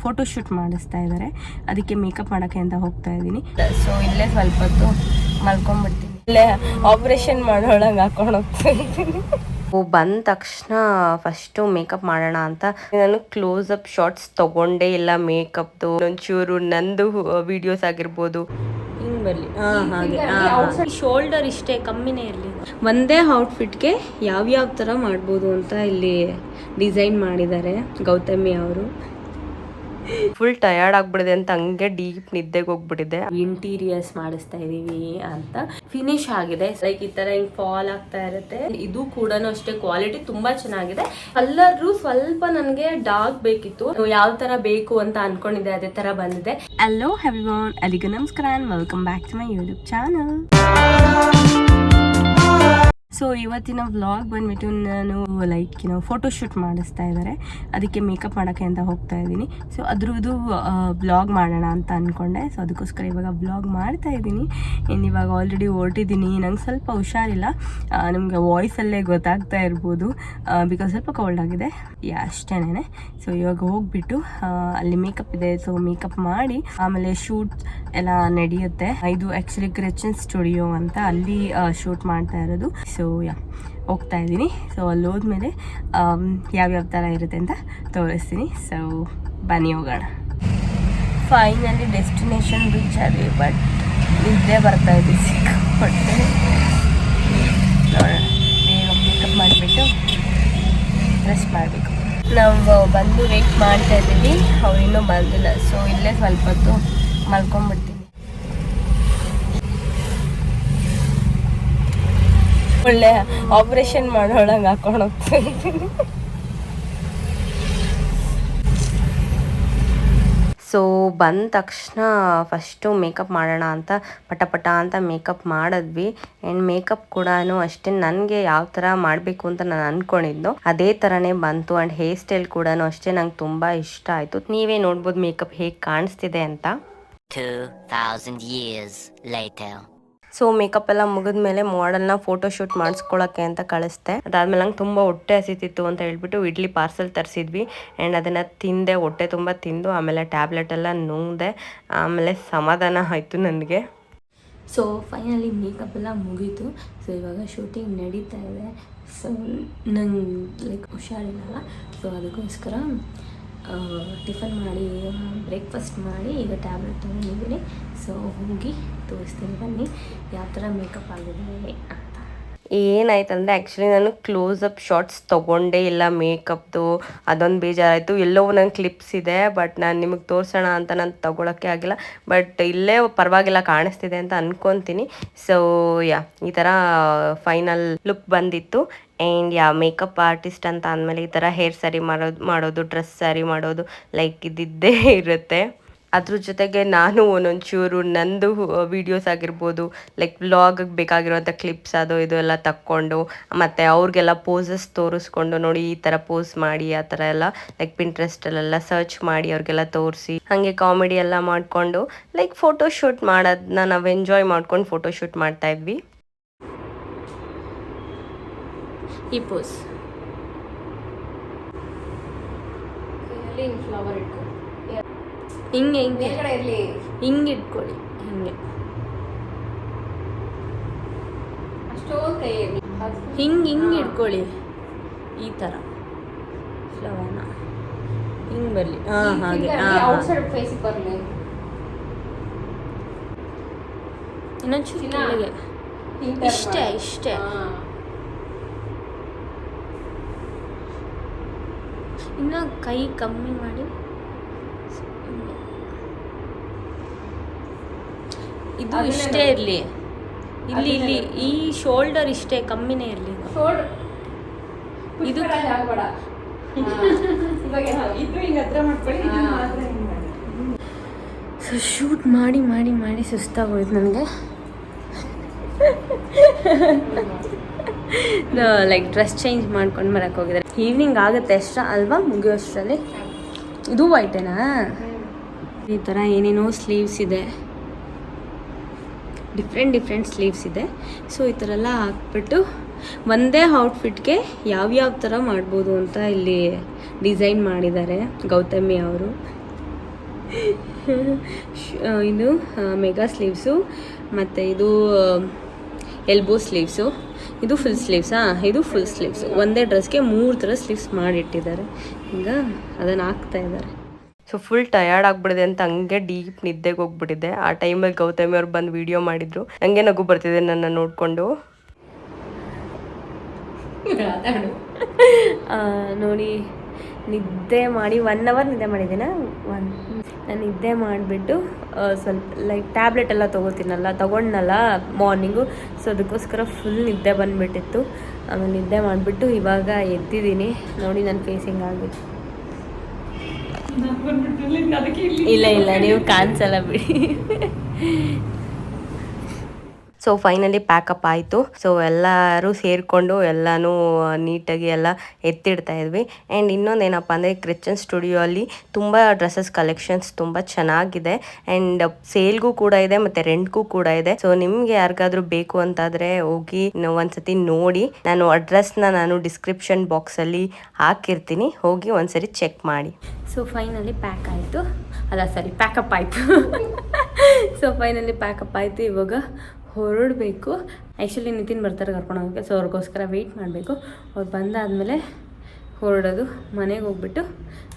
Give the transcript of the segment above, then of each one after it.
Photoshoot ಮಾಡಿಸ್ತಾ ಇದ್ದಾರೆ. ಅದಕ್ಕೆ ಮೇಕಪ್ ಮಾಡೋಕ್ಕೆ ಅಂತ ಹೋಗ್ತಾ ಇದ್ದೀನಿ. ಸೊ ಇಲ್ಲೇ ಸ್ವಲ್ಪ ಹೊತ್ತು ಮಲ್ಕೊಂಡ್ಬಿಡ್ತೀನಿ. ಇಲ್ಲೇ ಆಪ್ರೇಷನ್ ಮಾಡೋಳಂಗೆ ಹಾಕೊಂಡು ಹೋಗ್ತಾ ಇದ್ದೀನಿ. ಬಂದ ತಕ್ಷಣ ಫಸ್ಟು ಮೇಕಪ್ ಮಾಡೋಣ ಅಂತ ನಾನು ಕ್ಲೋಸ್ ಅಪ್ ಶಾರ್ಟ್ಸ್ ತಗೊಂಡೇ ಇಲ್ಲ. ಮೇಕಪ್ದು ಒಂಚೂರು ನಂದು ವಿಡಿಯೋಸ್ ಆಗಿರ್ಬೋದು ಹಿಂಗೆ ಬರಲಿ. ಹಾಗೆ ಶೋಲ್ಡರ್ ಇಷ್ಟೇ ಕಮ್ಮಿನೇ ಇರಲಿ. ಒಂದೇ ಔಟ್ಫಿಟ್ಗೆ ಯಾವ್ಯಾವ ಥರ ಮಾಡ್ಬೋದು ಅಂತ ಇಲ್ಲಿ ಡಿಸೈನ್ ಮಾಡಿದ್ದಾರೆ ಗೌತಮಿ ಅವರು. ಫುಲ್ ಟಯರ್ಡ್ ಆಗ್ಬಿಡಿದೆ ಅಂತ ಹಂಗೆ ಡೀಪ್ ನಿದ್ದೆಗೆ ಹೋಗ್ಬಿಟ್ಟಿದೆ. ಇಂಟೀರಿಯರ್ಸ್ ಮಾಡಿಸ್ತಾ ಇದೀವಿ ಅಂತ ಫಿನಿಶ್ ಆಗಿದೆ. ಲೈಕ್ ಈ ತರ ಹಿಂಗ್ ಫಾಲ್ ಆಗ್ತಾ ಇರುತ್ತೆ. ಇದು ಕೂಡ ಅಷ್ಟೇ ಕ್ವಾಲಿಟಿ ತುಂಬಾ ಚೆನ್ನಾಗಿದೆ. ಕಲರ್ ಸ್ವಲ್ಪ ನನಗೆ ಡಾರ್ಕ್ ಬೇಕಿತ್ತು, ಯಾವ ತರ ಬೇಕು ಅಂತ ಅನ್ಕೊಂಡಿದ್ದೆ ಅದೇ ತರ ಬಂದಿದೆ. ಹಲೋ ಎವ್ರಿವನ್, ಎಲ್ಲಿಗೂ ನಮಸ್ಕಾರ and welcome back to my YouTube channel. So ಇವತ್ತಿನ ವ್ಲಾಗ್ ಬಂದ್ಬಿಟ್ಟು ನಾನು ಲೈಕ್ ಫೋಟೋಶೂಟ್ ಮಾಡಿಸ್ತಾ ಇದ್ದಾರೆ. ಅದಕ್ಕೆ ಮೇಕಪ್ ಮಾಡೋಕ್ಕೆ ಅಂತ ಹೋಗ್ತಾ ಇದ್ದೀನಿ. ಸೊ ಅದ್ರದ್ದು ವ್ಲಾಗ್ ಮಾಡೋಣ ಅಂತ ಅಂದ್ಕೊಂಡೆ. ಸೊ ಅದಕ್ಕೋಸ್ಕರ ಇವಾಗ ವ್ಲಾಗ್ ಮಾಡ್ತಾ ಇದ್ದೀನಿ. ಇನ್ನು ಇವಾಗ ಆಲ್ರೆಡಿ ಹೊರಟಿದ್ದೀನಿ. ನಂಗೆ ಸ್ವಲ್ಪ ಹುಷಾರಿಲ್ಲ, ನಮಗೆ ವಾಯ್ಸಲ್ಲೇ ಗೊತ್ತಾಗ್ತಾ ಇರ್ಬೋದು, ಬಿಕಾಸ್ ಸ್ವಲ್ಪ ಕೋಲ್ಡ್ ಆಗಿದೆ. ಅಷ್ಟೇನೆ. ಸೊ ಇವಾಗ ಹೋಗ್ಬಿಟ್ಟು ಅಲ್ಲಿ ಮೇಕಪ್ ಇದೆ. ಸೊ ಮೇಕಪ್ ಮಾಡಿ ಆಮೇಲೆ ಶೂಟ್ ಎಲ್ಲ ನಡೆಯುತ್ತೆ. ಇದು ಆ್ಯಕ್ಚುಲಿ ಕ್ರಿಶ್ಚಿಯನ್ ಸ್ಟುಡಿಯೋ ಅಂತ, ಅಲ್ಲಿ ಶೂಟ್ ಮಾಡ್ತಾ ಇರೋದು. ಸೊ ಹೋಗ್ತಾ ಇದ್ದೀನಿ. ಸೊ ಅಲ್ಲಿ ಹೋದ್ಮೇಲೆ ಯಾವ್ಯಾವ ಥರ ಇರುತ್ತೆ ಅಂತ ತೋರಿಸ್ತೀನಿ. ಸೊ ಬನ್ನಿ ಹೋಗೋಣ. ಫೈನಲಿ ಡೆಸ್ಟಿನೇಷನ್ ರೀಚ್ ಆದ್ವಿ. ಬಟ್ ನಿದ್ದೆ ಬರ್ತಾ ಇದ್ವಿ ಸಿಕ್ಕಾಪಟ್ಟೆ. ನೋಡೋಣ, ಬೇಗ ಮೇಕಪ್ ಮಾಡಿಬಿಟ್ಟು ರೆಸ್ಟ್ ಮಾಡಬೇಕು. ನಾವು ಬಂದು ವೇಟ್ ಮಾಡ್ತಾ ಇದ್ದೀವಿ, ಅವ್ರು ಇನ್ನೂ ಬಂದಿಲ್ಲ. ಸೊ ಇಲ್ಲೇ ಸ್ವಲ್ಪ ಹೊತ್ತು ಮಲ್ಕೊಂಡ್ಬಿಡ್ತೀನಿ. ಒಳ್ಳೆ ಆಪರೇಷನ್ ಮಾಡೋಳಂಗೆ ಹಾಕೊಂಡು ಹೋಗ್ತಾ ಇದ್ದೀನಿ. ಸೊ ಬಂದ ತಕ್ಷಣ ಫಸ್ಟು ಮೇಕಪ್ ಮಾಡೋಣ ಅಂತ ಪಟ ಅಂತ ಮೇಕಪ್ ಮಾಡಿದ್ವಿ. ಆ್ಯಂಡ್ ಮೇಕಪ್ ಕೂಡ ಅಷ್ಟೇ ನನಗೆ ಯಾವ ಥರ ಮಾಡಬೇಕು ಅಂತ ನಾನು ಅಂದ್ಕೊಂಡಿದ್ದು ಅದೇ ಥರನೇ ಬಂತು. ಆ್ಯಂಡ್ ಹೇರ್ ಸ್ಟೈಲ್ ಕೂಡ ಅಷ್ಟೇ ನಂಗೆ ತುಂಬ ಇಷ್ಟ ಆಯಿತು. ನೀವೇ ನೋಡ್ಬೋದು ಮೇಕಪ್ ಹೇಗೆ ಕಾಣಿಸ್ತಿದೆ ಅಂತ. 2000 years later. ಸೊ ಮೇಕಪ್ ಎಲ್ಲ ಮುಗಿದ್ಮೇಲೆ ಮಾಡೆಲ್ನ ಫೋಟೋಶೂಟ್ ಮಾಡಿಸ್ಕೊಳ್ಳೋಕ್ಕೆ ಅಂತ ಕಳಿಸ್ದೆ. ಅದಾದ್ಮೇಲೆ ನಂಗೆ ತುಂಬ ಹೊಟ್ಟೆ ಹಸಿತಿತ್ತು ಅಂತ ಹೇಳ್ಬಿಟ್ಟು ಇಡ್ಲಿ ಪಾರ್ಸೆಲ್ ತರಿಸಿದ್ವಿ. ಆ್ಯಂಡ್ ಅದನ್ನು ತಿಂದೆ, ಹೊಟ್ಟೆ ತುಂಬ ತಿಂದು ಆಮೇಲೆ ಟ್ಯಾಬ್ಲೆಟ್ ಎಲ್ಲ ನುಂಗ್ದೆ. ಆಮೇಲೆ ಸಮಾಧಾನ ಆಯಿತು ನನಗೆ. ಸೊ ಫೈನಲಿ ಮೇಕಪ್ ಎಲ್ಲ ಮುಗೀತು. ಸೊ ಇವಾಗ ಶೂಟಿಂಗ್ ನಡೀತಾ ಇದೆ. ಸೊ ನಂಗೆ ಲೈಕ್ ಹುಷಾರಿಲ್ಲ. ಸೊ ಅದಕ್ಕೋಸ್ಕರ ಟಿಫನ್ ಮಾಡಿ ಬ್ರೇಕ್ಫಾಸ್ಟ್ ಮಾಡಿ ಈಗ ಟ್ಯಾಬ್ಲೆಟ್ ತೊಗೊಂಡಿದ್ದೀನಿ. ಸೊ ಹೋಗಿ ತೋರಿಸ್ತೀನಿ ಬನ್ನಿ ಯಾವ ಥರ ಮೇಕಪ್ ಆಗಿದೆ ಅಂತ. ಏನಾಯ್ತಂದರೆ ಆ್ಯಕ್ಚುಲಿ ನಾನು ಕ್ಲೋಸ್ ಅಪ್ ಶಾರ್ಟ್ಸ್ ತೊಗೊಂಡೇ ಇಲ್ಲ ಮೇಕಪ್ದು. ಅದೊಂದು ಬೇಜಾರಾಯಿತು. ಎಲ್ಲೋ ನನ್ನ ಕ್ಲಿಪ್ಸ್ ಇದೆ, ಬಟ್ ನಾನು ನಿಮಗೆ ತೋರಿಸೋಣ ಅಂತ ನಾನು ತೊಗೊಳಕ್ಕೆ ಆಗಿಲ್ಲ. ಬಟ್ ಇಲ್ಲೇ ಪರವಾಗಿಲ್ಲ ಕಾಣಿಸ್ತಿದೆ ಅಂತ ಅಂದ್ಕೊತೀನಿ. ಸೊ ಈ ಥರ ಫೈನಲ್ ಲುಕ್ ಬಂದಿತ್ತು. ಆ್ಯಂಡ್ ಮೇಕಪ್ ಆರ್ಟಿಸ್ಟ್ ಅಂತ ಅಂದಮೇಲೆ ಈ ಥರ ಹೇರ್ ಸ್ಯಾರಿ ಮಾಡೋದು ಡ್ರೆಸ್ ಸ್ಯಾರಿ ಮಾಡೋದು ಲೈಕ್ ಇದ್ದಿದ್ದೇ ಇರುತ್ತೆ. ಅದ್ರ ಜೊತೆಗೆ ನಾನು ಒಂದೊಂಚೂರು ನಂದು ವೀಡಿಯೋಸ್ ಆಗಿರ್ಬೋದು, ಲೈಕ್ ವ್ಲಾಗಿಗೆ ಬೇಕಾಗಿರೋಂಥ ಕ್ಲಿಪ್ಸ್ ಅದು ಇದು ಎಲ್ಲ ತಕ್ಕೊಂಡು ಮತ್ತು ಅವ್ರಿಗೆಲ್ಲ ಪೋಸಸ್ ತೋರಿಸ್ಕೊಂಡು, ನೋಡಿ ಈ ಥರ ಪೋಸ್ ಮಾಡಿ ಆ ಥರ ಎಲ್ಲ ಲೈಕ್ ಪಿಂಟ್ರೆಸ್ಟಲ್ಲೆಲ್ಲ ಸರ್ಚ್ ಮಾಡಿ ಅವ್ರಿಗೆಲ್ಲ ತೋರಿಸಿ, ಹಾಗೆ ಕಾಮಿಡಿ ಎಲ್ಲ ಮಾಡಿಕೊಂಡು ಲೈಕ್ ಫೋಟೋಶೂಟ್ ಮಾಡೋದನ್ನ ನಾವು ಎಂಜಾಯ್ ಮಾಡ್ಕೊಂಡು ಫೋಟೋಶೂಟ್ ಮಾಡ್ತಾಯಿದ್ವಿ. ಈ ಪೋಸ್ ಫ್ಲವರ್ ಇಟ್ಕೊ, ಹಿಂಗೆ ಹಿಂಗೆ ಹಿಂಗೆ ಇಟ್ಕೊಳ್ಳಿ, ಹಿಂಗೆ ಹಿಂಗೆ ಹಿಂಗೆ ಇಟ್ಕೊಳ್ಳಿ. ಈ ಥರ ಫ್ಲವರ್ನ ಹಿಂಗೆ ಬರಲಿ. ಹಾಗೆ ಇನ್ನೊಂಚೂರು ಕೆಳಗೆ. ಇಷ್ಟೇ ಇನ್ನು ಕೈ ಕಮ್ಮಿ ಮಾಡಿ. ಇದು ಇಷ್ಟೇ ಇರಲಿ. ಇಲ್ಲಿ ಈ ಶೋಲ್ಡರ್ ಇಷ್ಟೇ ಕಮ್ಮಿನೇ ಇರಲಿ. ಇದು ಸೊ ಶೂಟ್ ಮಾಡಿ ಮಾಡಿ ಮಾಡಿ ಸುಸ್ತಾಗೋಯ್ತು ನನಗೆ. ಲೈಕ್ ಡ್ರೆಸ್ ಚೇಂಜ್ ಮಾಡ್ಕೊಂಡು ಬರಕ್ಕೆ ಹೋಗಿದ್ದಾರೆ. ಈವ್ನಿಂಗ್ ಆಗುತ್ತೆ ಅಷ್ಟ ಅಲ್ವಾ, ಮುಗಿಯೋಷ್ಟರಲ್ಲಿ. ಇದು ವೈಟೇನಾ? ಈ ಥರ ಏನೇನೋ ಸ್ಲೀವ್ಸ್ ಇದೆ, ಡಿಫ್ರೆಂಟ್ ಸ್ಲೀವ್ಸ್ ಇದೆ. ಸೊ ಈ ಥರ ಎಲ್ಲ ಹಾಕ್ಬಿಟ್ಟು ಒಂದೇ ಔಟ್ಫಿಟ್ಗೆ ಯಾವ್ಯಾವ ಥರ ಮಾಡ್ಬೋದು ಅಂತ ಇಲ್ಲಿ ಡಿಸೈನ್ ಮಾಡಿದ್ದಾರೆ ಗೌತಮಿ ಅವರು. ಇದು ಮೆಗಾ ಸ್ಲೀವ್ಸು, ಮತ್ತು ಇದು ಎಲ್ಬೋ ಸ್ಲೀವ್ಸು, ಇದು ಫುಲ್ ಸ್ಲೀವ್ಸಾ, ಇದು ಫುಲ್ ಸ್ಲೀವ್ಸು. ಒಂದೇ ಡ್ರೆಸ್ಗೆ 3 ಥರ ಸ್ಲೀವ್ಸ್ ಮಾಡಿಟ್ಟಿದ್ದಾರೆ. ಈಗ ಅದನ್ನು ಹಾಕ್ತಾ ಇದ್ದಾರೆ. ಸೊ ಫುಲ್ ಟಯರ್ಡ್ ಆಗಿಬಿಡಿದೆ ಅಂತ ಹಂಗೆ ಡೀಪ್ ನಿದ್ದೆಗೆ ಹೋಗ್ಬಿಟ್ಟಿದೆ. ಆ ಟೈಮಲ್ಲಿ ಗೌತಮಿ ಅವ್ರು ಬಂದು ವಿಡಿಯೋ ಮಾಡಿದ್ರು. ಹಂಗೆ ನಗು ಬರ್ತಿದೆ ನನ್ನ ನೋಡಿಕೊಂಡು. ನೋಡಿ, ನಿದ್ದೆ ಮಾಡಿ 1 ಅವರ್ ನಿದ್ದೆ ಮಾಡಿದ್ದೀನ. ನಾನು ನಿದ್ದೆ ಮಾಡಿಬಿಟ್ಟು ಸ್ವಲ್ಪ ಲೈಕ್ ಟ್ಯಾಬ್ಲೆಟ್ ಎಲ್ಲ ತೊಗೊಂಡ್ನಲ್ಲ ಮಾರ್ನಿಂಗು. ಸೊ ಅದಕ್ಕೋಸ್ಕರ ಫುಲ್ ನಿದ್ದೆ ಬಂದುಬಿಟ್ಟಿತ್ತು. ಆಮೇಲೆ ನಿದ್ದೆ ಮಾಡಿಬಿಟ್ಟು ಇವಾಗ ಎದ್ದಿದ್ದೀನಿ. ನೋಡಿ ನನ್ನ ಫೇಸಿಂಗ್ ಆಗಿದೆ. ಇಲ್ಲ ನೀವು ಕಾಣಿಸಲ್ಲ ಬಿಡಿ. ಸೊ ಫೈನಲಿ ಪ್ಯಾಕಪ್ ಆಯಿತು. ಸೊ ಎಲ್ಲರೂ ಸೇರಿಕೊಂಡು ಎಲ್ಲನೂ ನೀಟಾಗಿ ಎಲ್ಲ ಎತ್ತಿಡ್ತಾ ಇದ್ವಿ. ಆ್ಯಂಡ್ ಇನ್ನೊಂದೇನಪ್ಪ ಅಂದರೆ ಕ್ರಿಶ್ಚಿಯನ್ ಸ್ಟುಡಿಯೋ ಅಲ್ಲಿ ತುಂಬ ಡ್ರೆಸ್ಸಸ್ ಕಲೆಕ್ಷನ್ಸ್ ತುಂಬ ಚೆನ್ನಾಗಿದೆ. ಆ್ಯಂಡ್ ಸೇಲ್ಗೂ ಕೂಡ ಇದೆ ಮತ್ತು ರೆಂಟ್ಗೂ ಕೂಡ ಇದೆ. ಸೊ ನಿಮ್ಗೆ ಯಾರಿಗಾದ್ರೂ ಬೇಕು ಅಂತಾದರೆ ಹೋಗಿ ಒಂದ್ಸತಿ ನೋಡಿ. ನಾನು ಅಡ್ರೆಸ್ನ ಡಿಸ್ಕ್ರಿಪ್ಷನ್ ಬಾಕ್ಸಲ್ಲಿ ಹಾಕಿರ್ತೀನಿ, ಹೋಗಿ ಒಂದ್ಸರಿ ಚೆಕ್ ಮಾಡಿ. ಸೊ ಫೈನಲಿ ಪ್ಯಾಕಪ್ ಆಯಿತು. ಸೊ ಫೈನಲಿ ಪ್ಯಾಕಪ್ ಆಯಿತು. ಇವಾಗ ಹೊರಡಬೇಕು. ಆ್ಯಕ್ಚುಲಿ ನಿತಿನ್ ಬರ್ತಾರೆ ಕರ್ಕೊಂಡು ಹೋಗೋಕ್ಕೆ. ಸೊ ಅವ್ರಿಗೋಸ್ಕರ ವೆಯ್ಟ್ ಮಾಡಬೇಕು. ಅವ್ರು ಬಂದಾದಮೇಲೆ ಹೊರಡೋದು, ಮನೆಗೆ ಹೋಗ್ಬಿಟ್ಟು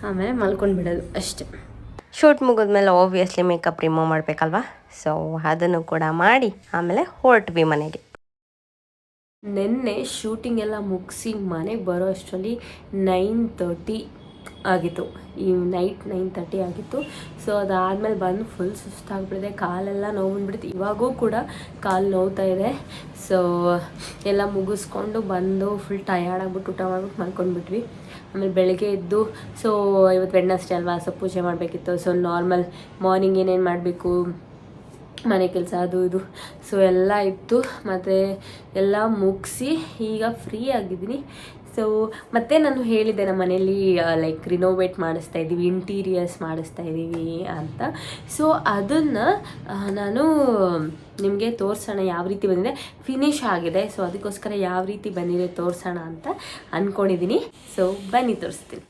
ಆಮೇಲೆ ಮಲ್ಕೊಂಡು ಬಿಡೋದು ಅಷ್ಟೆ. ಶೂಟ್ ಮುಗಿದ್ಮೇಲೆ ಆಬ್ವಿಯಸ್ಲಿ ಮೇಕಪ್ ರಿಮೂವ್ ಮಾಡಬೇಕಲ್ವಾ. ಸೊ ಅದನ್ನು ಕೂಡ ಮಾಡಿ ಆಮೇಲೆ ಹೊರಟ್ವಿ ಮನೆಗೆ. ನೆನ್ನೆ ಶೂಟಿಂಗ್ ಎಲ್ಲ ಮುಗಿಸಿ ಮನೆಗೆ ಬರೋ ಅಷ್ಟರಲ್ಲಿ 9:30 ಆಗಿತ್ತು. ಈ ನೈಟ್ 9:30 ಆಗಿತ್ತು. ಸೊ ಅದಾದಮೇಲೆ ಬಂದು ಫುಲ್ ಸುಸ್ತಾಗ್ಬಿಟ್ಟಿದೆ, ಕಾಲೆಲ್ಲ ನೋವು ಬಂದ್ಬಿಡ್ತು. ಇವಾಗೂ ಕೂಡ ಕಾಲು ನೋವ್ತಾ ಇದೆ. ಸೊ ಎಲ್ಲ ಮುಗಿಸ್ಕೊಂಡು ಬಂದು ಫುಲ್ ಟಯರ್ಡ್ ಆಗ್ಬಿಟ್ಟು ಊಟ ಮಾಡ್ಬಿಟ್ಟು ಮಲ್ಕೊಂಡ್ಬಿಟ್ವಿ. ಆಮೇಲೆ ಬೆಳಗ್ಗೆ ಎದ್ದು ಸೊ ಇವತ್ತು ವೆಡ್ನಸ್ಡೇ ಅಲ್ವಾ, ಸೊ ಪೂಜೆ ಮಾಡಬೇಕಿತ್ತು. ಸೊ ನಾರ್ಮಲ್ ಮಾರ್ನಿಂಗ್ ಏನೇನು ಮಾಡಬೇಕು, ಮನೆ ಕೆಲಸ ಅದು ಇದು ಸೊ ಎಲ್ಲ ಇತ್ತು. ಮತ್ತು ಎಲ್ಲ ಮುಗಿಸಿ ಈಗ ಫ್ರೀ ಆಗಿದ್ದೀನಿ. ಸೊ ಮತ್ತೆ ನಾನು ಹೇಳಿದ್ದೆ ನಮ್ಮ ಮನೇಲಿ ಲೈಕ್ ರಿನೋವೇಟ್ ಮಾಡಿಸ್ತಾ ಇದ್ದೀವಿ, ಇಂಟೀರಿಯರ್ಸ್ ಮಾಡಿಸ್ತಾ ಇದ್ದೀವಿ ಅಂತ. ಸೊ ಅದನ್ನು ನಾನು ನಿಮಗೆ ತೋರಿಸೋಣ ಯಾವ ರೀತಿ ಬಂದಿದೆ. ಫಿನಿಶ್ ಆಗಿದೆ. ಸೊ ಅದಕ್ಕೋಸ್ಕರ ಯಾವ ರೀತಿ ಬಂದಿದೆ ತೋರಿಸೋಣ ಅಂತ ಅಂದ್ಕೊಂಡಿದ್ದೀನಿ. ಸೊ ಬನ್ನಿ ತೋರಿಸ್ತೀನಿ.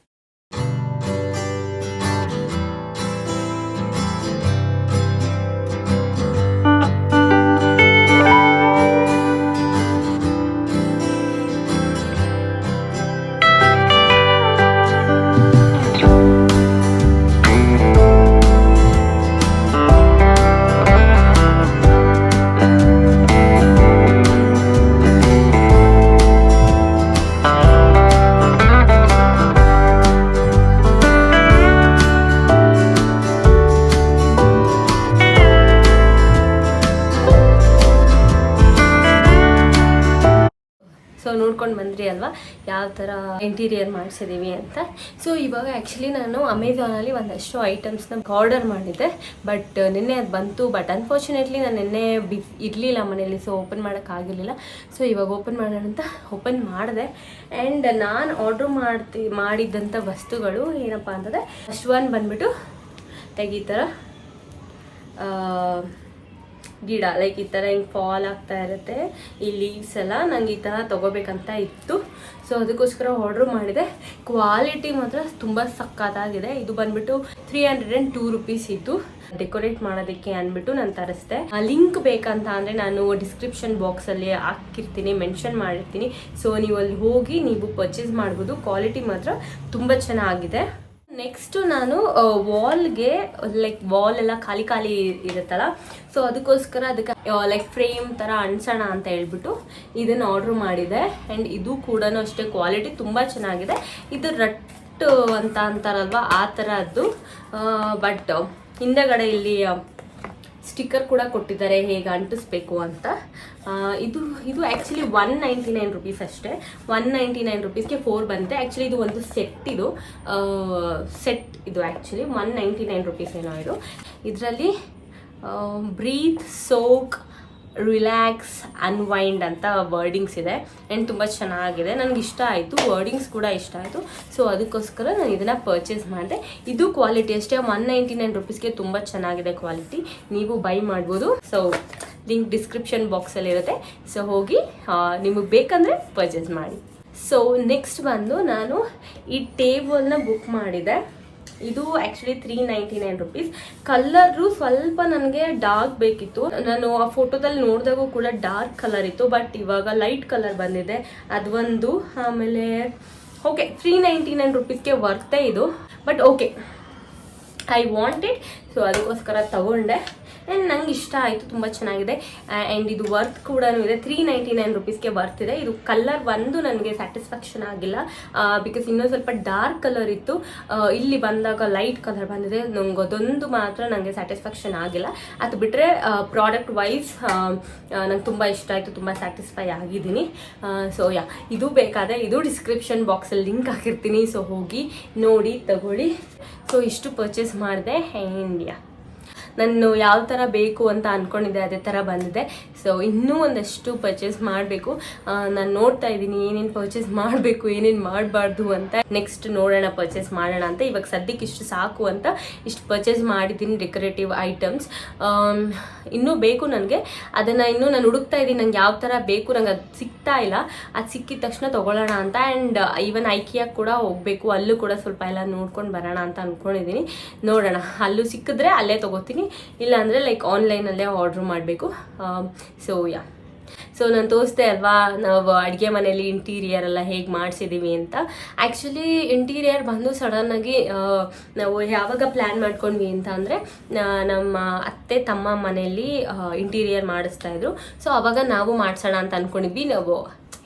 ಸೊ ನೋಡ್ಕೊಂಡು ಬಂದ್ರಿ ಅಲ್ವಾ ಯಾವ ಥರ ಇಂಟೀರಿಯರ್ ಮಾಡಿಸಿದ್ದೀವಿ ಅಂತ. ಸೊ ಇವಾಗ ಆ್ಯಕ್ಚುಲಿ ನಾನು ಅಮೆಝಾನಲ್ಲಿ ಒಂದಷ್ಟು ಐಟಮ್ಸ್ನ ಆರ್ಡರ್ ಮಾಡಿದ್ದೆ. ಬಟ್ ನಿನ್ನೆ ಅದು ಬಂತು. ಬಟ್ ಅನ್ಫಾರ್ಚುನೇಟ್ಲಿ ನಾನು ನಿನ್ನೆ ಇರಲಿಲ್ಲ ಮನೇಲಿ. ಸೊ ಓಪನ್ ಮಾಡೋಕ್ಕಾಗಿರಲಿಲ್ಲ. ಸೊ ಇವಾಗ ಓಪನ್ ಮಾಡೋಣ ಅಂತ ಓಪನ್ ಮಾಡಿದೆ. ಆ್ಯಂಡ್ ನಾನು ಆರ್ಡ್ರ್ ಮಾಡಿದ್ದಂಥ ವಸ್ತುಗಳು ಏನಪ್ಪ ಅಂತಂದರೆ ಫಸ್ಟ್ ಒನ್ ಬಂದುಬಿಟ್ಟು ಲೈಕ್ ಈ ಥರ ಗಿಡ, ಲೈಕ್ ಈ ಥರ ಹಿಂಗೆ ಫಾಲ್ ಆಗ್ತಾ ಇರುತ್ತೆ ಈ ಲೀವ್ಸ್ ಎಲ್ಲ. ನಂಗೆ ಈ ಥರ ತೊಗೋಬೇಕಂತ ಇತ್ತು. ಸೊ ಅದಕ್ಕೋಸ್ಕರ ಆರ್ಡ್ರ್ ಮಾಡಿದೆ. ಕ್ವಾಲಿಟಿ ಮಾತ್ರ ತುಂಬ ಸಕ್ಕತ್ತಾಗಿದೆ. ಇದು ಬಂದ್ಬಿಟ್ಟು 302 ರೂಪೀಸ್ ಇತ್ತು. ಡೆಕೋರೇಟ್ ಮಾಡೋದಕ್ಕೆ ಅಂದ್ಬಿಟ್ಟು ನಾನು ತರಿಸ್ದೆ. ಲಿಂಕ್ ಬೇಕಂತ ಅಂದರೆ ನಾನು ಡಿಸ್ಕ್ರಿಪ್ಷನ್ ಬಾಕ್ಸಲ್ಲಿ ಹಾಕಿರ್ತೀನಿ, ಮೆನ್ಷನ್ ಮಾಡಿರ್ತೀನಿ. ಸೊ ನೀವು ಅಲ್ಲಿ ಹೋಗಿ ನೀವು ಪರ್ಚೇಸ್ ಮಾಡ್ಬೋದು. ಕ್ವಾಲಿಟಿ ಮಾತ್ರ ತುಂಬ ಚೆನ್ನಾಗಿದೆ. ನೆಕ್ಸ್ಟು ನಾನು ವಾಲ್ಗೆ ಲೈಕ್ ವಾಲ್ ಎಲ್ಲ ಖಾಲಿ ಖಾಲಿ ಇರುತ್ತಲ್ಲ, ಸೊ ಅದಕ್ಕೋಸ್ಕರ ಅದಕ್ಕೆ ಲೈಕ್ ಫ್ರೇಮ್ ಥರ ಅಂಟಿಸೋಣ ಅಂತ ಹೇಳ್ಬಿಟ್ಟು ಇದನ್ನು ಆರ್ಡ್ರ್ ಮಾಡಿದೆ. ಆ್ಯಂಡ್ ಇದು ಕೂಡ ಅಷ್ಟೇ ಕ್ವಾಲಿಟಿ ತುಂಬ ಚೆನ್ನಾಗಿದೆ. ಇದು ರಟ್ಟು ಅಂತ ಅಂತಾರಲ್ವ ಆ ಥರದ್ದು. ಬಟ್ ಹಿಂದೆಗಡೆ ಇಲ್ಲಿ ಸ್ಟಿಕ್ಕರ್ ಕೂಡ ಕೊಟ್ಟಿದ್ದಾರೆ ಹೇಗೆ ಅಂಟಿಸ್ಬೇಕು ಅಂತ. ಇದು ಆ್ಯಕ್ಚುಲಿ 199 ರೂಪೀಸ್ ಅಷ್ಟೇ. 199 ರೂಪೀಸ್ಗೆ 4 ಬಂದಿದೆ. ಆ್ಯಕ್ಚುಲಿ ಇದು ಒಂದು ಸೆಟ್ ಇದು ಆ್ಯಕ್ಚುಲಿ 199 ರೂಪೀಸ್ ಏನೋ ಇದು. ಇದರಲ್ಲಿ ಬ್ರೀತ್, ಸೋಕ್, ರಿಲ್ಯಾಕ್ಸ್, ಅನ್ವೈಂಡ್ ಅಂತ ವರ್ಡಿಂಗ್ಸ್ ಇದೆ. ಆ್ಯಂಡ್ ತುಂಬ ಚೆನ್ನಾಗಿದೆ, ನನಗೆ ಇಷ್ಟ ಆಯಿತು. ವರ್ಡಿಂಗ್ಸ್ ಕೂಡ ಇಷ್ಟ ಆಯಿತು. ಸೊ ಅದಕ್ಕೋಸ್ಕರ ನಾನು ಇದನ್ನು ಪರ್ಚೇಸ್ ಮಾಡಿದೆ. ಇದು ಕ್ವಾಲಿಟಿ ಅಷ್ಟೇ 199 ರೂಪೀಸ್ಗೆ ತುಂಬ ಚೆನ್ನಾಗಿದೆ ಕ್ವಾಲಿಟಿ. ನೀವು ಬೈ ಮಾಡ್ಬೋದು. ಸೊ ಲಿಂಕ್ ಡಿಸ್ಕ್ರಿಪ್ಷನ್ ಬಾಕ್ಸಲ್ಲಿ ಇರುತ್ತೆ. ಸೊ ಹೋಗಿ ನಿಮಗೆ ಬೇಕಂದರೆ ಪರ್ಚೇಸ್ ಮಾಡಿ. ಸೊ ನೆಕ್ಸ್ಟ್ ಬಂದು ನಾನು ಈ ಟೇಬಲ್ನ ಬುಕ್ ಮಾಡಿದೆ. ಇದು ಆ್ಯಕ್ಚುಲಿ 399 rupees. ಕಲರು ಸ್ವಲ್ಪ ನನಗೆ ಡಾರ್ಕ್ ಬೇಕಿತ್ತು. ನಾನು ಆ ಫೋಟೋದಲ್ಲಿ ನೋಡಿದಾಗೂ ಕೂಡ ಡಾರ್ಕ್ ಕಲರ್ ಇತ್ತು, ಬಟ್ ಇವಾಗ ಲೈಟ್ ಕಲರ್ ಬಂದಿದೆ, ಅದೊಂದು. ಆಮೇಲೆ ಓಕೆ 399 rupeesಗೆ ವರ್ತೆ ಇದು, but okay I want it, so ಅದಕ್ಕೋಸ್ಕರ ತಗೊಂಡೆ. ಆ್ಯಂಡ್ ನಂಗೆ ಇಷ್ಟ ಆಯಿತು, ತುಂಬ ಚೆನ್ನಾಗಿದೆ. ಆ್ಯಂಡ್ ಇದು ವರ್ತ್ ಕೂಡ ಇದೆ, 399 rupeesಗೆ ಬರ್ತಿದೆ. ಇದು ಕಲರ್ ಒಂದು ನನಗೆ ಸ್ಯಾಟಿಸ್ಫ್ಯಾಕ್ಷನ್ ಆಗಿಲ್ಲ, ಬಿಕಾಸ್ ಇನ್ನೂ ಸ್ವಲ್ಪ ಡಾರ್ಕ್ ಕಲರ್ ಇತ್ತು, ಇಲ್ಲಿ ಬಂದಾಗ ಲೈಟ್ ಕಲರ್ ಬಂದಿದೆ. ನಂಗೆ ಅದೊಂದು ಮಾತ್ರ ನನಗೆ ಸ್ಯಾಟಿಸ್ಫ್ಯಾಕ್ಷನ್ ಆಗಿಲ್ಲ. ಅದು ಬಿಟ್ಟರೆ ಪ್ರಾಡಕ್ಟ್ ವೈಸ್ ನಂಗೆ ತುಂಬ ಇಷ್ಟ ಆಯಿತು, ತುಂಬ ಸ್ಯಾಟಿಸ್ಫೈ ಆಗಿದ್ದೀನಿ. ಸೊ ಇದು ಬೇಕಾದರೆ ಇದು ಡಿಸ್ಕ್ರಿಪ್ಷನ್ ಬಾಕ್ಸಲ್ಲಿ ಲಿಂಕ್ ಹಾಕಿರ್ತೀನಿ, ಸೊ ಹೋಗಿ ನೋಡಿ ತಗೊಳ್ಳಿ. ಸೊ ಇಷ್ಟು ಪರ್ಚೇಸ್ ಮಾಡಿದೆ. ಆ್ಯಂಡ್ ನಾನು ಯಾವ ಥರ ಬೇಕು ಅಂತ ಅಂದ್ಕೊಂಡಿದ್ದೆ ಅದೇ ಥರ ಬಂದಿದೆ. ಸೊ ಇನ್ನೂ ಒಂದಷ್ಟು ಪರ್ಚೇಸ್ ಮಾಡಬೇಕು. ನಾನು ನೋಡ್ತಾ ಇದ್ದೀನಿ ಏನೇನು ಪರ್ಚೇಸ್ ಮಾಡಬೇಕು, ಏನೇನು ಮಾಡಬಾರ್ದು ಅಂತ. ನೆಕ್ಸ್ಟ್ ನೋಡೋಣ, ಪರ್ಚೇಸ್ ಮಾಡೋಣ ಅಂತ. ಇವಾಗ ಸದ್ಯಕ್ಕೆ ಇಷ್ಟು ಸಾಕು ಅಂತ ಇಷ್ಟು ಪರ್ಚೇಸ್ ಮಾಡಿದ್ದೀನಿ, ಡೆಕೋರೇಟಿವ್ ಐಟಮ್ಸ್. ಇನ್ನೂ ಬೇಕು ನನಗೆ, ಅದನ್ನು ಇನ್ನೂ ನಾನು ಹುಡುಕ್ತಾ ಇದ್ದೀನಿ. ನಂಗೆ ಯಾವ ಥರ ಬೇಕು, ನಂಗೆ ಅದು ಸಿಗ್ತಾ ಇಲ್ಲ. ಅದು ಸಿಕ್ಕಿದ ತಕ್ಷಣ ತೊಗೊಳ್ಳೋಣ ಅಂತ. ಆ್ಯಂಡ್ ಈವನ್ ಐಕಿಯಾಗೆ ಕೂಡ ಹೋಗಬೇಕು, ಅಲ್ಲೂ ಕೂಡ ಸ್ವಲ್ಪ ಎಲ್ಲ ನೋಡ್ಕೊಂಡು ಬರೋಣ ಅಂತ ಅಂದ್ಕೊಂಡಿದ್ದೀನಿ. ನೋಡೋಣ, ಅಲ್ಲೂ ಸಿಕ್ಕಿದ್ರೆ ಅಲ್ಲೇ ತೊಗೋತೀನಿ, ಇಲ್ಲಾಂದರೆ ಲೈಕ್ ಆನ್ಲೈನಲ್ಲೇ ಆರ್ಡ್ರ್ ಮಾಡಬೇಕು. ಸೊ ನಾನು ತೋರಿಸ್ದೆ ಅಲ್ವಾ, ನಾವು ಅಡುಗೆ ಮನೇಲಿ ಇಂಟೀರಿಯರ್ ಎಲ್ಲ ಹೇಗೆ ಮಾಡಿಸಿದ್ದೀವಿ ಅಂತ. ಆ್ಯಕ್ಚುಲಿ ಇಂಟೀರಿಯರ್ ಬಂದು ಸಡನ್ನಾಗಿ ನಾವು ಯಾವಾಗ ಪ್ಲ್ಯಾನ್ ಮಾಡ್ಕೊಂಡ್ವಿ ಅಂತ ಅಂದರೆ, ನಮ್ಮ ಅತ್ತೆ ತಮ್ಮ ಮನೆಯಲ್ಲಿ ಇಂಟೀರಿಯರ್ ಮಾಡಿಸ್ತಾಯಿದ್ರು. ಸೊ ಆವಾಗ ನಾವು ಮಾಡಿಸೋಣ ಅಂತ ಅಂದ್ಕೊಂಡಿದ್ವಿ. ನಾವು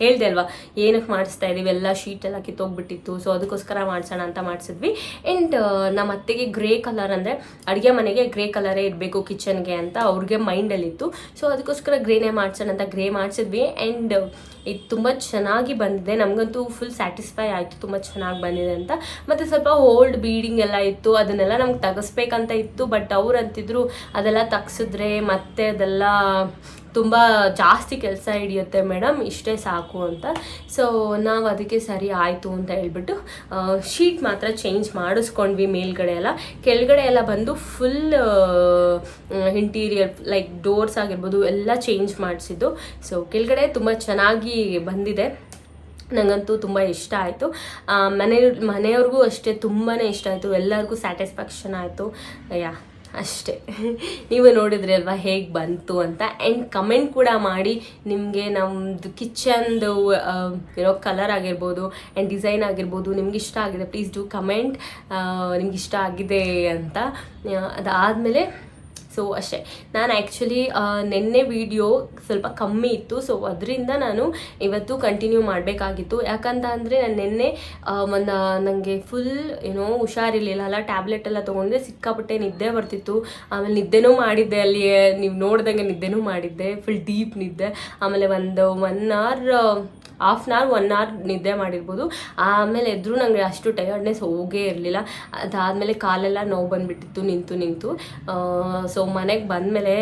ಹೇಳ್ದೆ ಅಲ್ವಾ ಏನಕ್ಕೆ ಮಾಡಿಸ್ತಾ ಇದ್ದೀವಿ, ಎಲ್ಲ ಶೀಟ್ ಎಲ್ಲ ಕಿತ್ತೋಗ್ಬಿಟ್ಟಿತ್ತು, ಸೊ ಅದಕ್ಕೋಸ್ಕರ ಮಾಡಿಸೋಣ ಅಂತ ಮಾಡಿಸಿದ್ವಿ. ಆ್ಯಂಡ್ ನಮ್ಮ ಅತ್ತೆಗೆ ಗ್ರೇ ಕಲರ್ ಅಂದರೆ ಅಡುಗೆ ಮನೆಗೆ ಗ್ರೇ ಕಲರೇ ಇರಬೇಕು ಕಿಚನ್ಗೆ ಅಂತ ಅವ್ರಿಗೆ ಮೈಂಡಲ್ಲಿತ್ತು. ಸೊ ಅದಕ್ಕೋಸ್ಕರ ಗ್ರೇನೇ ಮಾಡಿಸೋಣ ಅಂತ ಗ್ರೇ ಮಾಡಿಸಿದ್ವಿ. ಆ್ಯಂಡ್ ಇದು ತುಂಬ ಚೆನ್ನಾಗಿ ಬಂದಿದೆ, ನಮಗಂತೂ ಫುಲ್ ಸ್ಯಾಟಿಸ್ಫೈ ಆಯಿತು, ತುಂಬ ಚೆನ್ನಾಗಿ ಬಂದಿದೆ ಅಂತ. ಮತ್ತು ಸ್ವಲ್ಪ ಓಲ್ಡ್ ಬೀಡಿಂಗ್ ಎಲ್ಲ ಇತ್ತು, ಅದನ್ನೆಲ್ಲ ನಮ್ಗೆ ತೆಗಿಸ್ಬೇಕಂತ ಇತ್ತು. ಬಟ್ ಅವ್ರು ಅಂತಿದ್ರು ಅದೆಲ್ಲ ತೆಗ್ಸಿದ್ರೆ ಮತ್ತೆ ಅದೆಲ್ಲ ತುಂಬ ಜಾಸ್ತಿ ಕೆಲಸ ಹಿಡಿಯುತ್ತೆ ಮೇಡಮ್, ಇಷ್ಟೇ ಸಾಕು ಅಂತ. ಸೊ ನಾವು ಅದಕ್ಕೆ ಸರಿ ಆಯಿತು ಅಂತ ಹೇಳ್ಬಿಟ್ಟು ಶೀಟ್ ಮಾತ್ರ ಚೇಂಜ್ ಮಾಡಿಸ್ಕೊಂಡ್ವಿ. ಮೇಲ್ಗಡೆ ಎಲ್ಲ, ಕೆಳಗಡೆ ಎಲ್ಲ ಬಂದು ಫುಲ್ ಇಂಟೀರಿಯರ್ ಲೈಕ್ ಡೋರ್ಸ್ ಆಗಿರ್ಬೋದು ಎಲ್ಲ ಚೇಂಜ್ ಮಾಡಿಸಿದ್ದು. ಸೊ ಕೆಳಗಡೆ ತುಂಬ ಚೆನ್ನಾಗಿ ಬಂದಿದೆ, ನನಗಂತೂ ತುಂಬ ಇಷ್ಟ ಆಯಿತು. ಮನೆಯವ್ರಿಗೂ ಅಷ್ಟೇ ತುಂಬಾ ಇಷ್ಟ ಆಯಿತು, ಎಲ್ಲರಿಗೂ ಸ್ಯಾಟಿಸ್ಫ್ಯಾಕ್ಷನ್ ಆಯಿತು. ಅಷ್ಟೇ. ನೀವು ನೋಡಿದ್ರಿ ಅಲ್ವಾ ಹೇಗೆ ಬಂತು ಅಂತ. ಆ್ಯಂಡ್ ಕಮೆಂಟ್ ಕೂಡ ಮಾಡಿ, ನಿಮಗೆ ನಮ್ಮದು ಕಿಚನ್ದು ಇರೋ ಕಲರ್ ಆಗಿರ್ಬೋದು ಆ್ಯಂಡ್ ಡಿಸೈನ್ ಆಗಿರ್ಬೋದು ನಿಮ್ಗೆ ಇಷ್ಟ ಆಗಿದೆ, ಪ್ಲೀಸ್ ಡೂ ಕಮೆಂಟ್ ನಿಮ್ಗೆ ಇಷ್ಟ ಆಗಿದೆ ಅಂತ. ಅದಾದಮೇಲೆ ಸೊ ಅಷ್ಟೇ. ನಾನು ಆ್ಯಕ್ಚುಲಿ ನಿನ್ನೆ ವಿಡಿಯೋ ಸ್ವಲ್ಪ ಕಮ್ಮಿ ಇತ್ತು, ಸೊ ಅದರಿಂದ ನಾನು ಇವತ್ತು ಕಂಟಿನ್ಯೂ ಮಾಡಬೇಕಾಗಿತ್ತು. ಯಾಕಂತ ಅಂದರೆ ನಾನು ನಿನ್ನೆ ನನಗೆ ಫುಲ್ ಹುಷಾರಿರಲಿಲ್ಲ ಅಲ್ಲ, ಟ್ಯಾಬ್ಲೆಟ್ ಎಲ್ಲ ತೊಗೊಂಡೆ, ಸಿಕ್ಕಾಪಟ್ಟೆ ನಿದ್ದೆ ಬರ್ತಿತ್ತು. ಆಮೇಲೆ ನಿದ್ದೆನೂ ಮಾಡಿದ್ದೆ, ಅಲ್ಲಿ ನೀವು ನೋಡ್ದಂಗೆ ನಿದ್ದೆನೂ ಮಾಡಿದ್ದೆ, ಫುಲ್ ಡೀಪ್ ನಿದ್ದೆ. ಆಮೇಲೆ ಒಂದು 1 hour half an hour 1 hour ನಿದ್ದೆ ಮಾಡಿರ್ಬೋದು. ಆಮೇಲೆ ಎದ್ರೂ ನನಗೆ ಅಷ್ಟು ಟಯರ್ಡ್ನೆಸ್ ಹೋಗೇ ಇರಲಿಲ್ಲ. ಅದಾದಮೇಲೆ ಕಾಲೆಲ್ಲ ನೋವು ಬಂದುಬಿಟ್ಟಿತ್ತು ನಿಂತು. ಸೊ ಮನೆಗೆ ಬಂದಮೇಲೆ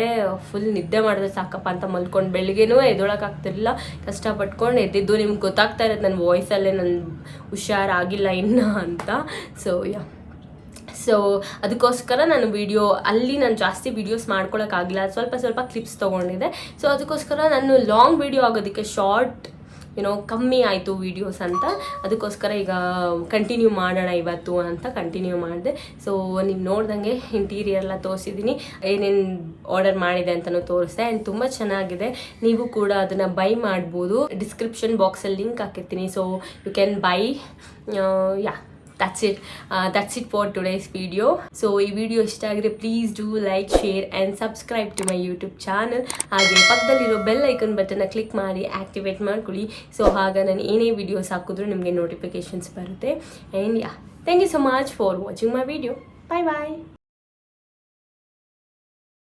ಫುಲ್ ನಿದ್ದೆ ಮಾಡಿದ್ರೆ ಸಾಕಪ್ಪ ಅಂತ ಮಲ್ಕೊಂಡು ಬೆಳಿಗ್ಗೆನೂ ಎದ್ದೊಳಕ್ಕಾಗ್ತಿರಲಿಲ್ಲ, ಕಷ್ಟಪಟ್ಕೊಂಡು ಎದ್ದಿದ್ದು. ನಿಮ್ಗೆ ಗೊತ್ತಾಗ್ತಾ ಇರೋದು ನನ್ನ ವಾಯ್ಸಲ್ಲೇ ನನ್ನ ಹುಷಾರಾಗಿಲ್ಲ ಇನ್ನೂ ಅಂತ. ಸೊ ಅದಕ್ಕೋಸ್ಕರ ನಾನು ನಾನು ಜಾಸ್ತಿ ವೀಡಿಯೋಸ್ ಮಾಡ್ಕೊಳಕ್ಕಾಗಿಲ್ಲ, ಸ್ವಲ್ಪ ಕ್ಲಿಪ್ಸ್ ತೊಗೊಂಡಿದ್ದೆ. ಸೊ ಅದಕ್ಕೋಸ್ಕರ ನಾನು ಲಾಂಗ್ ವೀಡಿಯೋ ಆಗೋದಕ್ಕೆ ಶಾರ್ಟ್ ಕಮ್ಮಿ ಆಯಿತು ವೀಡಿಯೋಸ್ ಅಂತ. ಅದಕ್ಕೋಸ್ಕರ ಈಗ ಕಂಟಿನ್ಯೂ ಮಾಡೋಣ ಇವತ್ತು ಅಂತ ಕಂಟಿನ್ಯೂ ಮಾಡಿದೆ. ಸೊ ನೀವು ನೋಡ್ದಂಗೆ ಇಂಟೀರಿಯರ್ ಎಲ್ಲ ತೋರಿಸಿದ್ದೀನಿ, ಏನೇನು ಆರ್ಡರ್ ಮಾಡಿದೆ ಅಂತಲೂ ತೋರಿಸ್ದೆ. ಆ್ಯಂಡ್ ತುಂಬ ಚೆನ್ನಾಗಿದೆ, ನೀವು ಕೂಡ ಅದನ್ನು ಬೈ ಮಾಡ್ಬೋದು. ಡಿಸ್ಕ್ರಿಪ್ಷನ್ ಬಾಕ್ಸಲ್ಲಿ ಲಿಂಕ್ ಹಾಕಿರ್ತೀನಿ, so you can buy. that's it for today's video. So ಈ ವಿಡಿಯೋ ಇಷ್ಟ ಆಗಿದ್ರೆ please do like, share and subscribe to my YouTube channel. ಹಾಗೆ ಪಕ್ಕದಲ್ಲಿರೋ ಬೆಲ್ ಐಕನ್ ಬಟನ್ನ ಕ್ಲಿಕ್ ಮಾಡಿ ಆ್ಯಕ್ಟಿವೇಟ್ ಮಾಡ್ಕೊಳ್ಳಿ. ಸೊ ಆಗ ನಾನು ಏನೇ ವಿಡಿಯೋಸ್ ಹಾಕಿದ್ರೂ ನಿಮಗೆ ನೋಟಿಫಿಕೇಷನ್ಸ್ ಬರುತ್ತೆ. And thank you so much for watching my video. Bye.